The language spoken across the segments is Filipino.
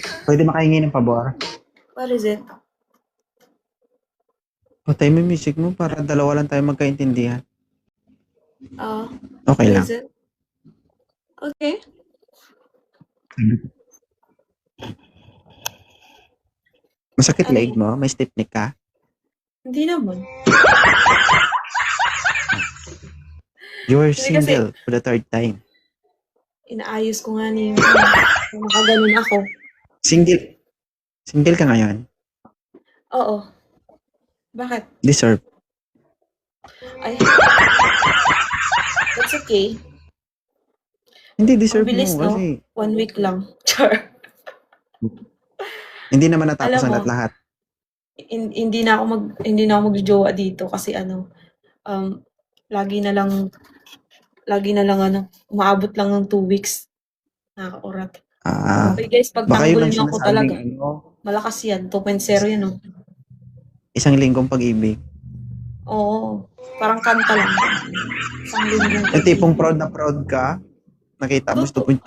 Pwede makahingi ng pabor. What is it? Patay mo yung music mo para dalawa lang tayo magkaintindihan. Okay What lang. is it? Okay. Masakit Ano leeg yun? mo? May stiff neck ka? Hindi naman. You are Hindi kasi, single for the third time. inaayos ko nga ni yung nakaganon ako. Single. Single ka ngayon? Oo. Bakit? Deserve. Ay. That's okay. Hindi Ang deserve bilis, mo no? kasi 1 week lang. Char. hindi naman natapos Alam mo, ang lahat. hindi na ako magjojowa dito kasi um, lagi na lang umaabot lang ng 2 weeks. Nakakaurat. Okay guys, pag Baka yun tanggol ang niyo ako talaga, sinasabing malakas yan, 2.0 yan, no? isang linggong pag-ibig. Oo, parang kanta lang. Isang linggong Yung pag-ibig. tipong proud na proud ka, nakita mo Totoo. 2.0,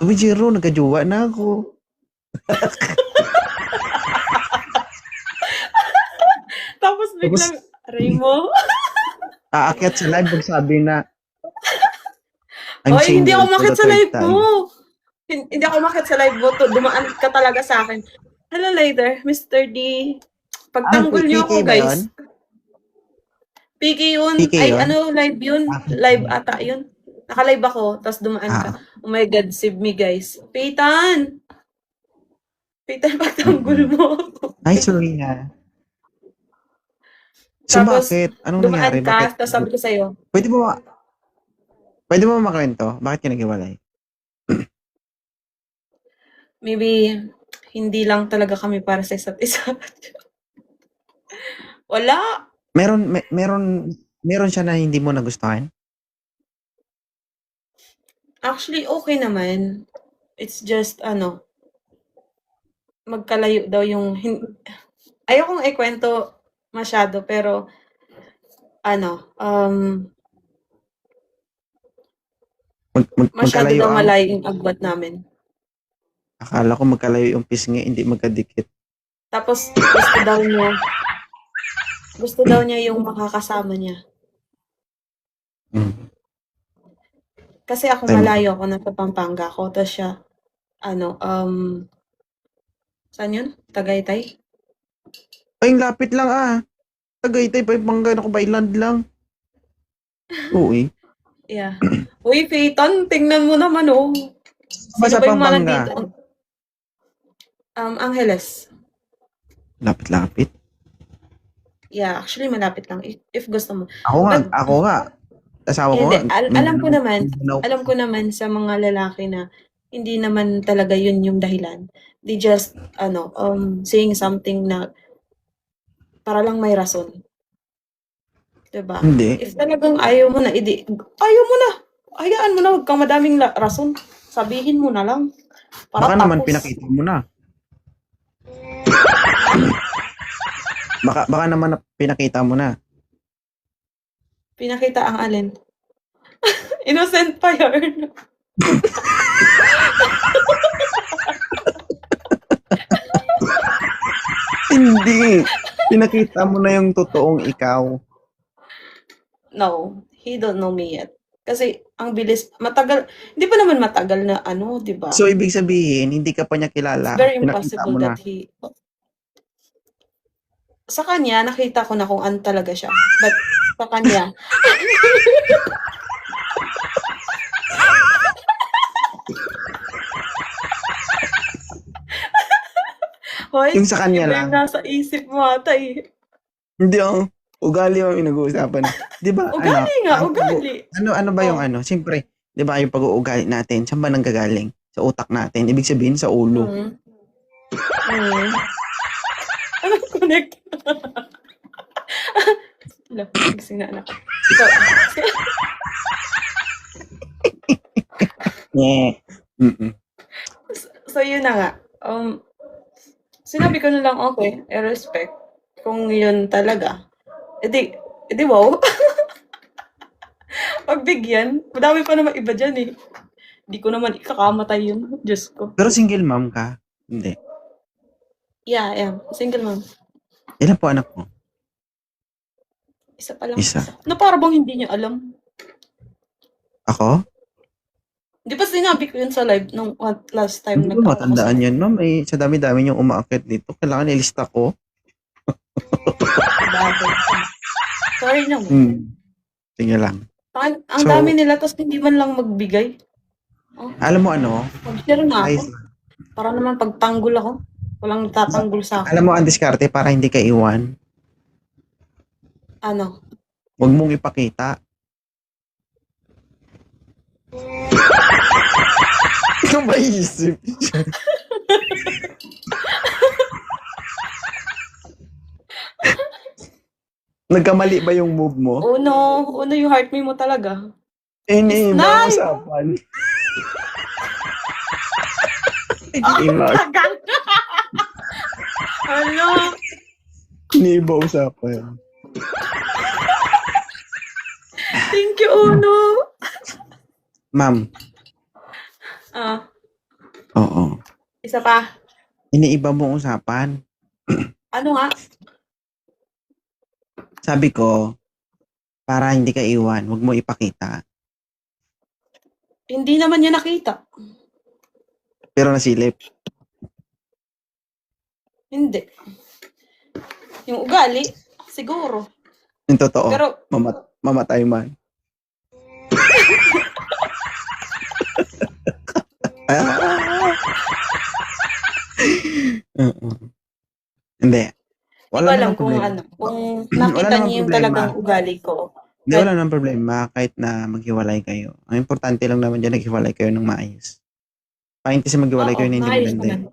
nagkajowa na ako. Tapos biglang, Remo? Aakyat sa live, magsabi na, Oy, hindi ako for umakyat the sa third live time. mo. Hindi ako umakyat sa live mo. Dumaan ka talaga sa akin. Hello later, Mr. D. Pagtanggol niyo PK ako, ba yun? guys. PK yun. PK Ay, yun? live yun. Live ata yun. Naka-live ako, tapos dumaan ka. Oh my God, save me, guys. Peyton! Peyton, pagtanggol mo ako. Ay, sorry na. So, Tapos, bakit? Anong dumaan nangyari? ka, Bakit? tapos sabi ko sa'yo, Pwede mo makwento? Bakit ka naghiwalay? maybe, hindi lang talaga kami para sa isa't isa. Wala. Meron siya na hindi mo nagustuhan? Actually, okay naman. It's just, magkalayo daw yung, ayokong ikwento masyado, pero, masyado Magkalayo daw ang, malayo yung agwat namin. akala ko magkalayo yung pisngi, hindi magkadikit. Tapos, gusto daw niya yung makakasama niya. Mm. Kasi ako malayo ako, nasa Pampanga ako, tapos siya, saan yun? Tagaytay? Ay, lapit lang Tagaytay, Pampanga, ako ba island lang? Oo eh. Yeah. Uy, Peyton, tingnan mo naman, oh. Ba Sino sa ba yung mga Pampanga? nandito? Angeles. Lapit-lapit. Yeah, actually malapit lang if gusto mo. Ako nga. Asawa ko Hindi, nga. alam ko naman sa mga lalaki na hindi naman talaga yun yung dahilan. They just saying something na para lang may rason. 'Di ba? Hindi. If talagang ayaw mo na, ayaw mo na. Hayaan mo na, wag kang madaming rason. Sabihin mo na lang. Para Baka tapos. naman pinakita mo na. Baka naman pinakita mo na. Pinakita ang alin. Innocent pa yun. Hindi. Pinakita mo na yung totoong ikaw. No, he don't know me yet. Kasi ang bilis, matagal, hindi pa naman matagal na di ba? So, ibig sabihin, hindi ka pa niya kilala. It's very Pinakita impossible mo na. that sa kanya, nakita ko na kung ano talaga siya. But sa kanya, hoy, Yung sa kanya iba lang. yung nasa isip mo ata eh. Hindi ugali ang pinag-uusapan. 'Di ba? Ugali nga, ugali. Ano ba yung Siyempre, 'di ba yung pag-uugali natin, saan ba nanggagaling? Sa utak natin. Ibig sabihin sa ulo. Anong connect? Wala, gising na anak. Yeah. So yun na nga. Sinabi ko na lang, okay, I-respect. Kung yun talaga. Edi wow. Pagbigyan, madami pa naman iba dyan eh. Hindi ko naman ikakamatay yun. Diyos ko. Pero single mom ka? Hindi. Yeah, I am. Single mom. Ilan po anak mo? Isa pa lang. Isa. Na para bang hindi niya alam. Ako? Di ba sinabi ko yun sa live nung last time Hindi ko nag-ako sa matandaan yan, ma'am. Eh, sa dami-dami yung umaakit dito. Kailangan ilista ko. bagay. Sorry naman. Sige lang. Ang So- dami nila, tapos hindi man lang magbigay. Alam mo ano? Mag-share na Ayos ako. lang. Para naman pagtanggol ako. Walang tatanggol sa akin. Alam mo ang diskarte para hindi ka iwan. Ano? Huwag mong ipakita. Ikaw ba isip? Nagkamali ba yung move mo? Uno yung heart me mo talaga. Ini Nice! usapan. Iba. Tagal. Ano? Ini usapan. Thank you, Uno. Ma'am, oo. Isa pa. Iniiba mo usapan. Ano nga? Sabi ko, para hindi ka iwan, huwag mo ipakita. Hindi naman niya nakita. Pero nasilip. Hindi. Yung ugali, siguro. Yung totoo. Pero, Mamatay man. Hindi. hindi ko alam namang kung problema. ano. Kung Wala nakita namang niyo yung problema. talagang ugali ko. Hindi, wala namang problema kahit na maghiwalay kayo. Ang importante lang naman dyan, naghiwalay kayo ng maayos. Pahinti sa maghiwalay kayo na hindi maayos maganda. naman.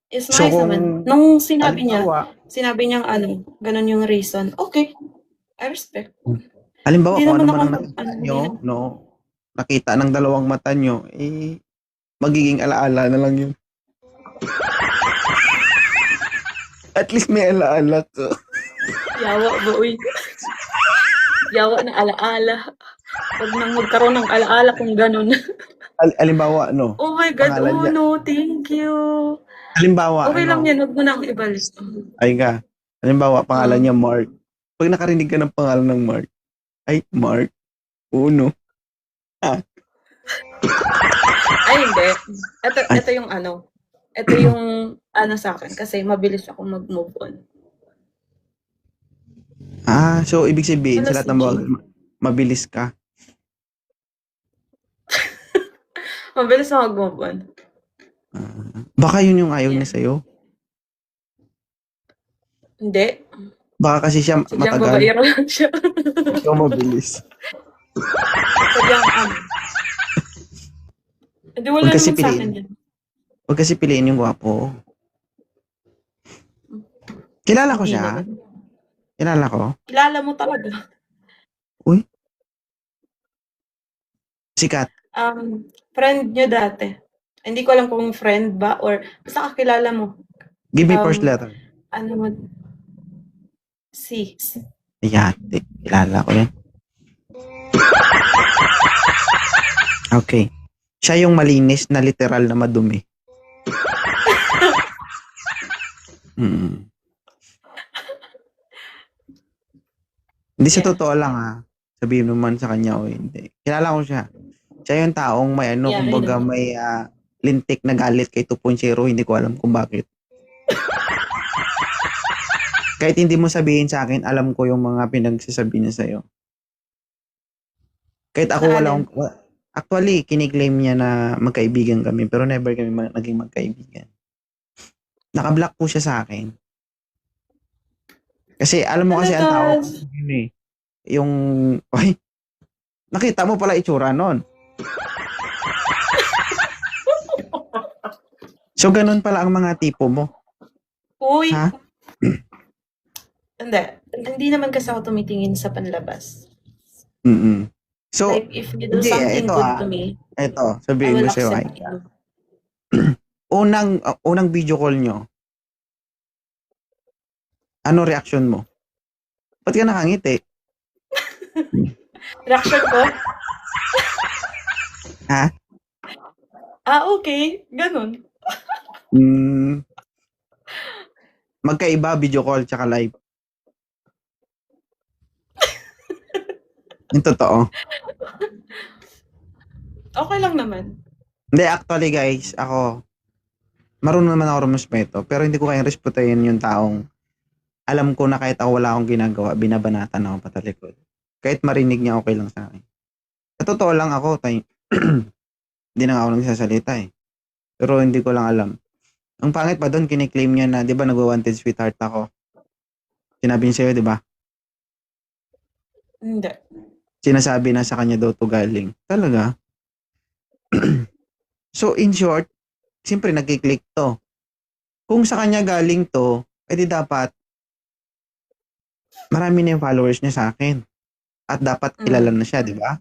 Is So, nice kung naman. Nung sinabi niya, Halimbawa, ganun yung reason. Okay. I respect. halimbawa Hindi kung ano naman man ang ako nakita ano, nyo, hindi no, nakita ng dalawang mata nyo, magiging alaala na lang yun. At least may alaala ka. Yawa ba, uy? Yawa na alaala. Huwag nang magkaroon ng alaala kung ganun. Halimbawa, no? Oh my God, Pangalan niya. Uno, thank you. Halimbawa, Okay lang yan, huwag mo nang ibalik. Ay nga. Halimbawa, pangalan niya Mark. Pag nakarinig ka ng pangalan ng Mark, ay, Mark, Uno. Ay, hindi. Ito yung ano. Ito yung ano sa akin kasi mabilis ako mag-move on. So ibig sabihin, Ano sa lahat si ng G? bagay, mabilis ka. Mabilis ako mag-move on. Baka yun yung ayaw niya sa'yo. Hindi. Baka kasi siya Sadyang matagal. babaero lang siya. Ikaw mabilis. Sadyang ano. Hindi wala Huwag kasi naman sa akin piliin. yan. Huwag kasi piliin yung gwapo. Kilala ko Hindi siya. naman. Kilala ko. Kilala mo talaga. Sikat. Friend nyo dati. Hindi ko alam kung friend ba or basta kakilala mo. Give me first letter. Ano mo? C. Ayan. Kilala ko yan. Okay. Siya yung malinis na literal na madumi. Hindi sa totoo lang sabihin naman sa kanya o hindi. Kilala ko siya. Siya yung taong may kumbaga may lintik na galit kay 2.0, hindi ko alam kung bakit. Kahit hindi mo sabihin sa akin, alam ko yung mga pinagsasabi niya sa'yo. Kahit ako actually, kiniklaim niya na magkaibigan kami, pero never kami naging magkaibigan. Naka-block po siya sa akin. Kasi alam mo kasi ang tao yun yung, nakita mo pala itsura nun. So, ganun pala ang mga tipo mo. Uy! Ha? Hindi naman kasi ako tumitingin sa panlabas. So, like, if you do something good to me, ito, sabihin ko sa'yo, unang video call nyo, ano reaction mo? Ba't ka nakangiti? Reaction ko? Ha? Okay. Ganun. Magkaiba, video call tsaka live. Yung totoo. Okay lang naman. Hindi, actually guys, ako, marunong naman ako rumuspeto, pero hindi ko kayang respetuhin yung taong alam ko na kahit ako wala akong ginagawa, binabanatan ako patalikod. Kahit marinig niya, okay lang sa akin. Sa totoo lang ako, hindi na ako nagsasalita eh. Pero hindi ko lang alam. Ang pangit pa doon, kiniklaim niya na, di ba nag-wanted sweetheart ako? Sinabi niya sa'yo, di ba? Hindi. Sinasabi na sa kanya daw to galing. Talaga? So, in short, siyempre nagkiklik to. Kung sa kanya galing to, edi dapat marami na yung followers niya sa akin. At dapat kilala na siya, di ba?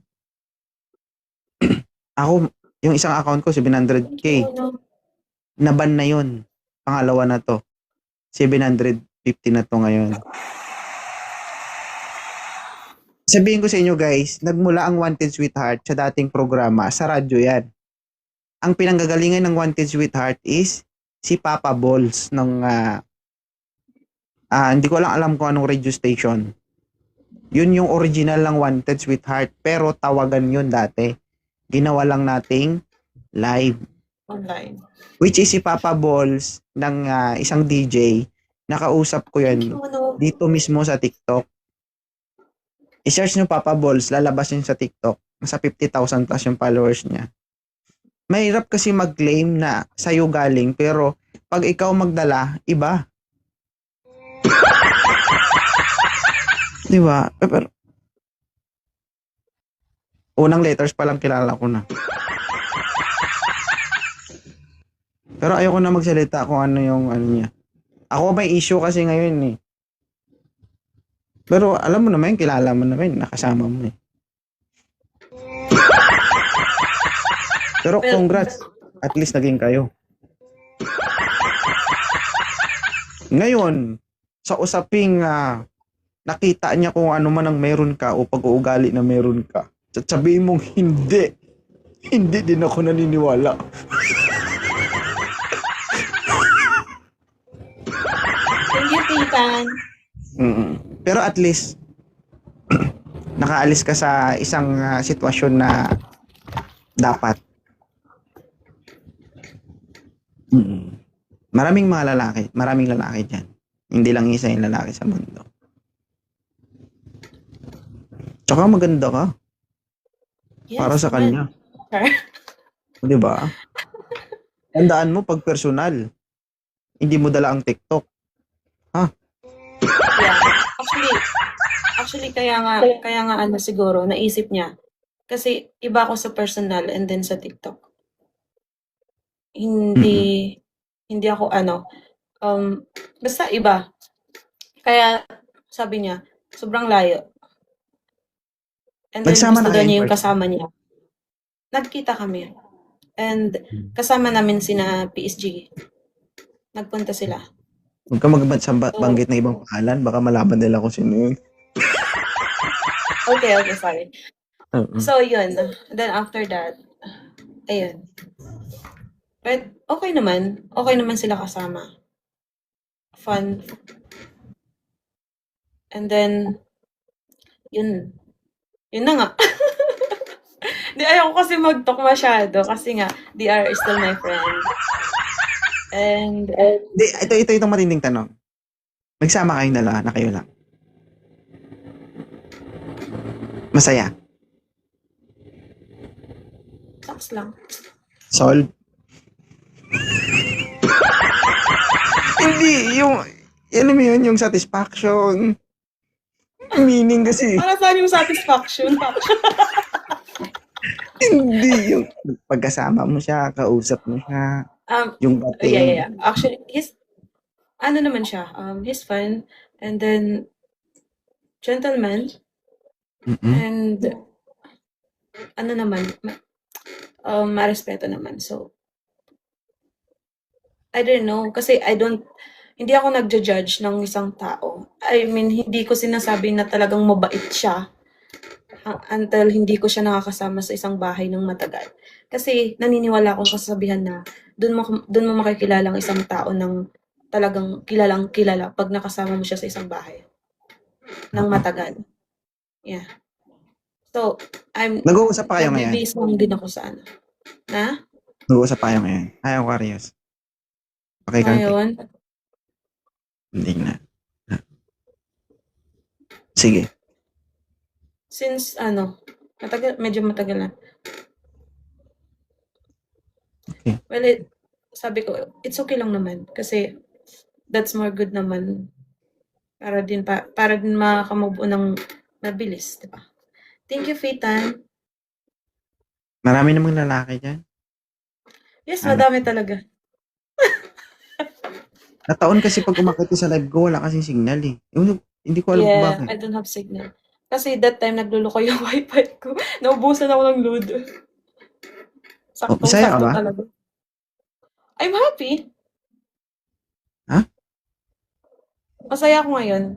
Ako, yung isang account ko, 700k. Naban na yun. Pangalawa na to. 750 na to ngayon. Sabihin ko sa inyo guys, nagmula ang Wanted Sweetheart sa dating programa, sa radyo yan. Ang pinanggagalingan ng Wanted Sweetheart is si Papa Balls ng hindi ko lang alam kung anong radio station. Yun yung original ng Wanted Sweetheart, pero tawagan yun dati. Ginawa lang nating live. Online. Which is si Papa Balls ng isang DJ. Nakausap ko yan dito mismo sa TikTok. I-search nyo Papa Balls, lalabas yun sa TikTok. Nasa 50,000 plus yung followers niya. Mahirap kasi mag-claim na sa'yo galing, pero pag ikaw magdala, iba. Di ba? Pero unang letters pa lang kilala ko na. Pero ayoko na magsalita kung ano yung ano niya. Ako may issue kasi ngayon eh. Pero alam mo naman, kilala mo naman, nakasama mo eh. Pero congrats, at least naging kayo. Ngayon, sa usaping nakita niya kung ano man ang meron ka o pag-uugali na meron ka, sabihin mong hindi. Hindi din ako naniniwala. Thank you, Titan. Pero at least, nakaalis ka sa isang sitwasyon na dapat. Maraming lalaki dyan. Hindi lang isa yung lalaki sa mundo. Tsaka maganda ka. Yes, para sa kanya. Di ba? Tandaan mo pag personal, hindi mo dala ang TikTok. Yeah. Actually kaya nga ano siguro naisip niya. Kasi iba ako sa personal and then sa TikTok. Hindi ako basta iba. Kaya sabi niya, sobrang layo. And then Nagsama gusto na daw kayo niya in yung person? kasama niya. Nagkita kami. And kasama namin sina PSG. Nagpunta sila. Huwag ka banggit ng ibang pangalan, baka malaman nila kung sino yun. Okay, sorry. So yun. Then after that, ayun. But okay naman sila kasama. Fun. And then, yun na nga. Di, ayoko kasi mag-talk masyado kasi nga, they are still my friend. And, Ito matinding tanong. Nagsama kayong dalawa na kayo lang? Masaya? sucks lang. Solve? Hindi, ano mo yun, yung satisfaction. Meaning kasi. Para saan yung satisfaction? Hindi, yung pagkasama mo siya, kausap mo siya, yung dating. Yeah. Actually, naman siya, he's fun, and then, gentleman, and, marespeto naman. So, I don't know, kasi hindi ako nagja-judge ng isang tao. I mean, hindi ko sinasabi na talagang mabait siya until hindi ko siya nakakasama sa isang bahay ng matagal. Kasi naniniwala akong kasabihan na doon mo makikilala ang isang tao ng talagang kilalang kilala pag nakasama mo siya sa isang bahay ng matagal. Yeah. So, Nag-uusap pa kayo ngayon? nagbe-base lang din ako sa ano. Na? Nag-uusap pa kayo ngayon? Hi, Aquarius. Okay, Kante. Ngayon, Hindi na. Sige. since medyo matagal na. Okay. Well, sabi ko, it's okay lang naman kasi that's more good naman para din makamove on ng mabilis, di ba? Thank you, Fitan. Marami namang lalaki dyan. Yes, madami talaga. Nataon kasi pag umakit sa live ko, wala kasing signal eh. Hindi ko alam kung bakit. I don't have signal. Kasi that time nagluloko yung wifi ko. Naubusan ako ng load. Masaya ka Saktong-sakto ba? talaga. I'm happy. Ha? Masaya ako ngayon.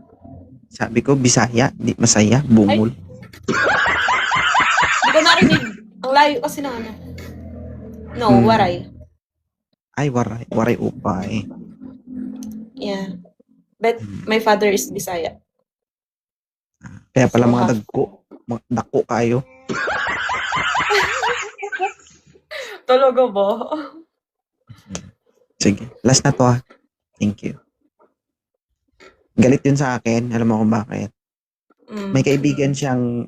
Sabi ko, Bisaya, di masaya, bungol. Hindi ko narinig. Ang layo kasi ng ano. No, waray. Ay, waray upay. Yeah. But my father is Bisaya. Kaya pala mga dako kayo. Talaga ba? Sige, last na to ha. Thank you. Galit yun sa akin. Alam mo kung bakit? May kaibigan siyang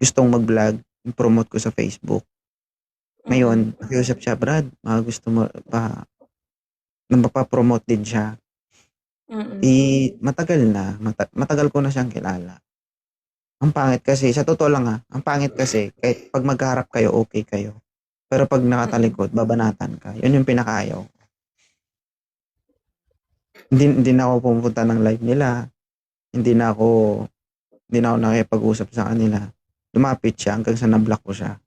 gustong mag-vlog. Promote ko sa Facebook. Ngayon, nakiusap siya, Brad, gusto mo pa mapapromote din siya. Matagal ko na siyang kilala. Ang pangit kasi, sa totoo lang ang pangit kasi, kahit pag magkaharap kayo, okay kayo. Pero pag nakatalikod, babanatan ka. Yun yung pinakaayaw. Hindi na ako pumunta ng live nila. Hindi na ako nakipag-usap sa kanila. Lumapit siya hanggang sa na-block ko siya.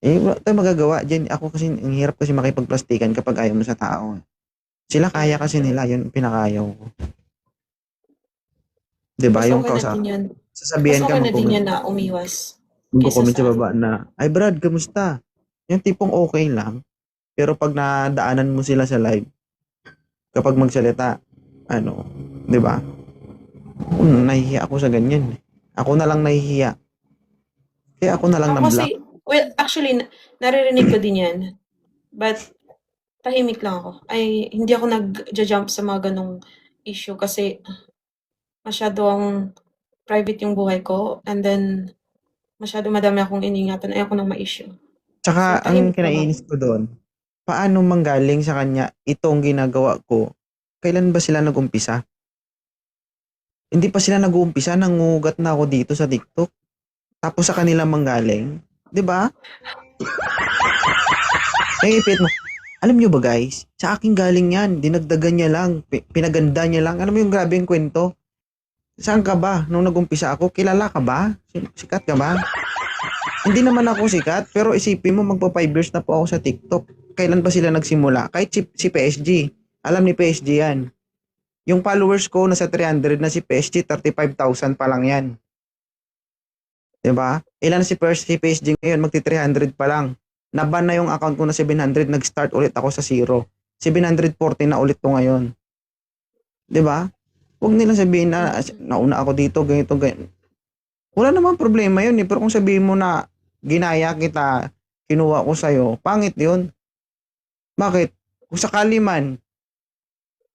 Wala tayong magagawa. Diyan, ako kasi, ang hirap kasi makipagplastikan kapag ayaw mo sa tao. Sila kaya kasi nila, yun pinakayaw ko. Diba? Mas yung okay kausa. mas Sasabihan okay ka na din yan na umiwas. Mag-comment sa baba na, ay Brad, kamusta? Yung tipong okay lang. Pero pag nadaanan mo sila sa live, kapag magsalita, di ba? Nahihiya ako sa ganyan. Ako na lang nahihiya. Kaya ako na lang na-block. Well, actually, naririnig ko din yan. But, tahimik lang ako. Hindi ako nag-jump sa mga ganong issue kasi masyadong private yung buhay ko and then masyado madami akong iningatan. Ayoko nang ma-issue. Tsaka, ang kinainis ko doon, paano manggaling sa kanya itong ginagawa ko? Kailan ba sila nag-umpisa? Hindi pa sila nag-uumpisa, nangugat na ako dito sa TikTok. Tapos sa kanila manggaling. Diba? Ipit mo. Alam nyo ba guys, sa akin galing yan. Dinagdagan niya lang. Pinaganda niya lang. Alam mo yung grabe yung kwento? Saan ka ba? Nung nag-umpisa ako, kilala ka ba? Sikat ka ba? Hindi naman ako sikat, pero isipin mo, magpa 5 years na po ako sa TikTok. Kailan pa sila nagsimula? Kahit si PSG. Alam ni PSG yan. Yung followers ko nasa 300 na, si PSG 35,000 pa lang yan. Diba? Ilan si PSG ngayon? Magti 300 pa lang. Naban na yung account ko na 700, nag-start ulit ako sa 0. 740 na ulit to ngayon. Diba? Huwag nilang sabihin na nauna ako dito, ganito. Wala namang problema yun eh. Pero kung sabihin mo na ginaya kita, kinuha ko sa'yo, pangit yun. Bakit? Kung sakali man,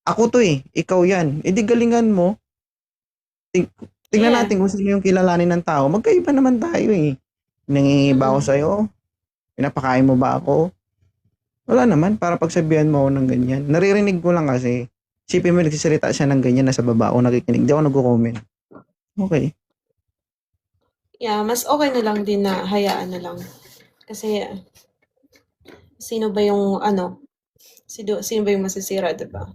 ako to eh, ikaw yan. E di galingan mo. Tingnan natin kung sino yung kilalanin ng tao. Magkaiba naman tayo eh. Nangingiba ako sa'yo. Pinapakain mo ba ako? Wala naman, para pagsabihan mo ako ng ganyan. Naririnig ko lang kasi, isipin mo nagsisalita siya ng ganyan, nasa baba ako nakikinig. Di ako nag-comment. Okay. Yeah, mas okay na lang din na hayaan na lang. Kasi, sino ba yung sino ba yung masisira, diba?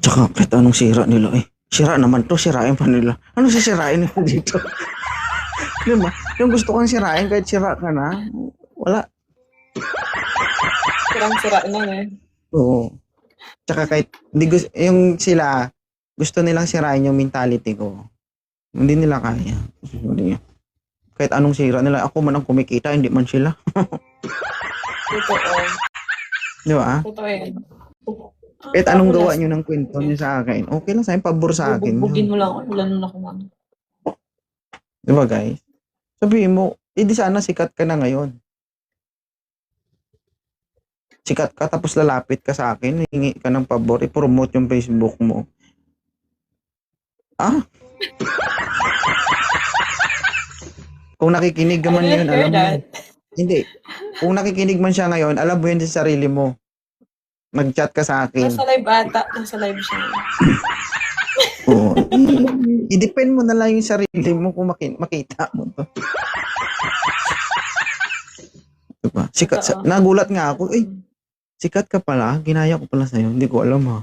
Tsaka, kahit anong sira nila eh. Sira naman to, sirain pa nila. Ano sisirain nila dito? Diba? Yung gusto kang sirain, kahit sira ka na, wala. Sira na eh. Oo. Tsaka kahit, yung sila, gusto nilang sirain yung mentality ko. Hindi nila kaya. Kahit anong sira nila, ako man ang kumikita, hindi man sila. Totoo. Di ba? Totoo yan. Kahit anong gawa Tabulas. nyo ng kwento nyo sa akin, okay lang sa akin, pabor sa akin. Bubugbugin mo lang ako. Wala nun ako man. Di ba guys? Sabihin mo, di sana sikat ka na ngayon. Sikat ka tapos lalapit ka sa akin, hingi ka ng pabor, i-promote yung Facebook mo. Ah? Kung nakikinig man yun, alam mo yun. Hindi. Kung nakikinig man siya ngayon, alam mo yun sa sarili mo. Mag-chat ka sa akin. Nasa live ata. Nasa live siya. Oo. I-depend mo na lang yung sarili mo kung makita mo to. Diba? Sikat, nagulat nga ako. Sikat ka pala. Ginaya ko pala sa'yo. Hindi ko alam ha.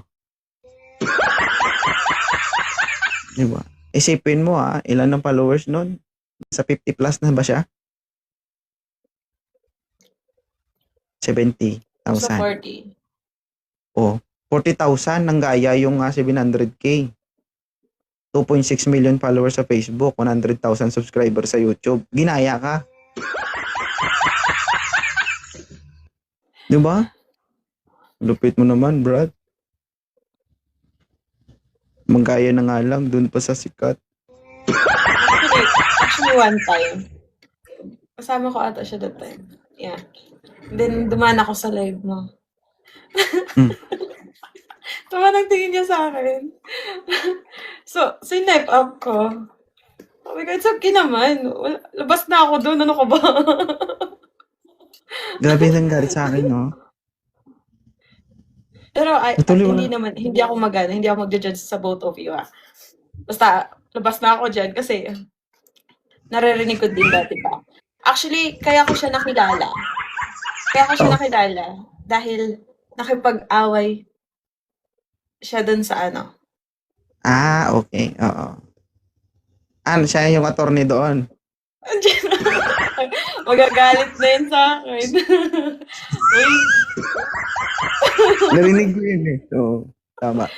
Diba? Isipin mo ha. Ilan ng followers nun? Sa 50 plus na ba siya? 70,000. So 40. Oh, 40,000 nang gaya yung 700K. 2.6 million followers sa Facebook, 100,000 subscribers sa YouTube. Ginaya ka. Di ba? Lupit mo naman, Brad. Manggaya na nga lang, dun pa sa sikat. Actually one time. Kasama ko ata siya that time. Yeah. Then, dumaan ako sa live mo. Tama nang tingin niya sa akin. So, sinipe up ko. Oh my God, it's okay naman. Labas na ako doon. Ano ka ba? Grabe nang galit sa akin, no? Pero hindi ako hindi ako mag-judge sa both of you, ha. Basta, labas na ako dyan kasi naririnig ko din dati pa. Actually, kaya ko siya nakilala. Dahil nakipag-away siya dun sa ano. Ah, okay. Oo. Ano, siya yung attorney doon? Magagalit na yun sa akin. Narinig ko yun eh. Oo, tama.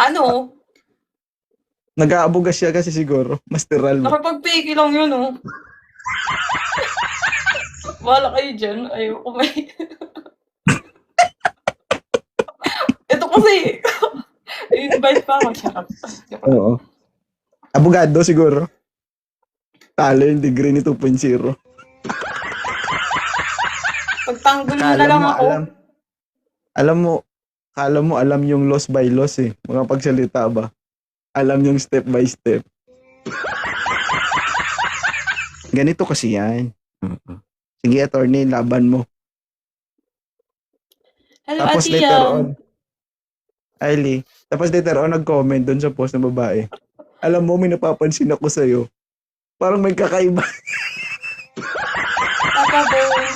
Ano? Nag-aabuga siya kasi siguro. Masteral mo. Nakapag-peki lang yun, oh. Wala kayo dyan. Ayoko may... Ito kasi... invite pa ako. Charot. Oo. Abogado siguro. Talo yung degree ni 2.0. Pagtanggol mo na lang ako. Kala mo alam yung loss by loss eh. Mga pagsalita ba? Alam yung step by step. Ganito kasi yan. Sige, attorney, laban mo. Hello, tapos Ate later Yam. on, Ailey, tapos later on, nag-comment doon sa post ng babae. Alam mo, may napapansin ako sa'yo. Parang may kakaiba. Papa Boy.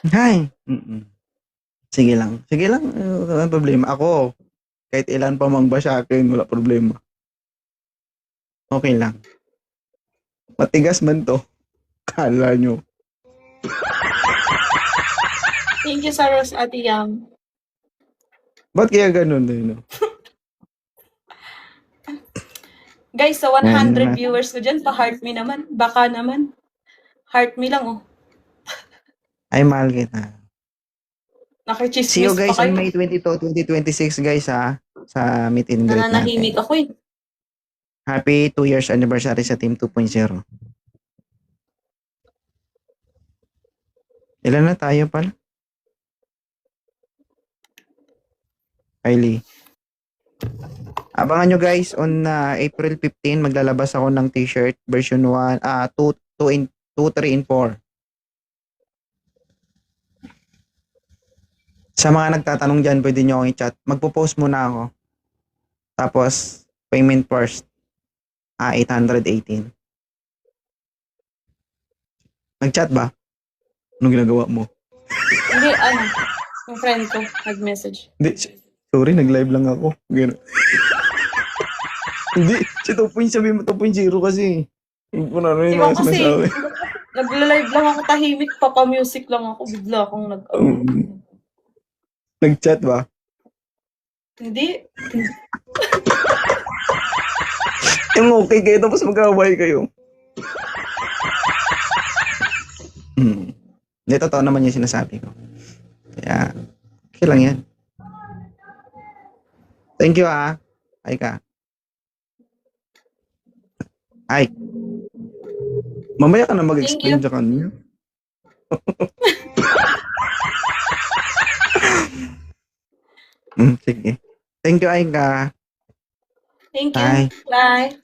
Hi! Sige lang. Walang problema. Ako, kahit ilan pa mang ba sa akin, wala problema. Okay lang. Matigas man to. Kala nyo. Thank you, Saros, Ate Yam. Ba't kaya ganun? No? Guys, sa 100 viewers ko dyan, pa-heart me naman. Baka naman. Heart me lang, oh. Ay, mahal kita. Nakichismis See you guys pa on kayo. May 22, 2026 guys ha. Sa meet and greet natin. Nananahimik ako eh. Happy 2 years anniversary sa Team 2.0. Ilan na tayo pala? Kylie. Abangan nyo guys, on April 15, maglalabas ako ng t-shirt version 1, 2, 3, and 4. Sa mga nagtatanong dyan, pwede nyo akong i-chat. Magpo-post muna ako. Tapos, payment first. 818. Nag-chat ba? Anong ginagawa mo? Hindi, yung friend ko, nag-message. Hindi, sorry, nag-live lang ako. Gano'n. Hindi, si 2.0 kasi. Hindi ko na rin Diba kasi, sinasabi. nagla-live lang ako, tahimik, papa-music lang ako, bigla akong Nag-chat ba? Hindi. Yung okay kayo, tapos mag-away kayo. Hindi, totoo naman yung sinasabi ko. Kaya, okay lang yan. Thank you, ah. Ay ka. Ay. Mamaya ka na mag-explain Thank you. sa kanya. Sige. Thank you, Aika. Thank you. Bye. Bye.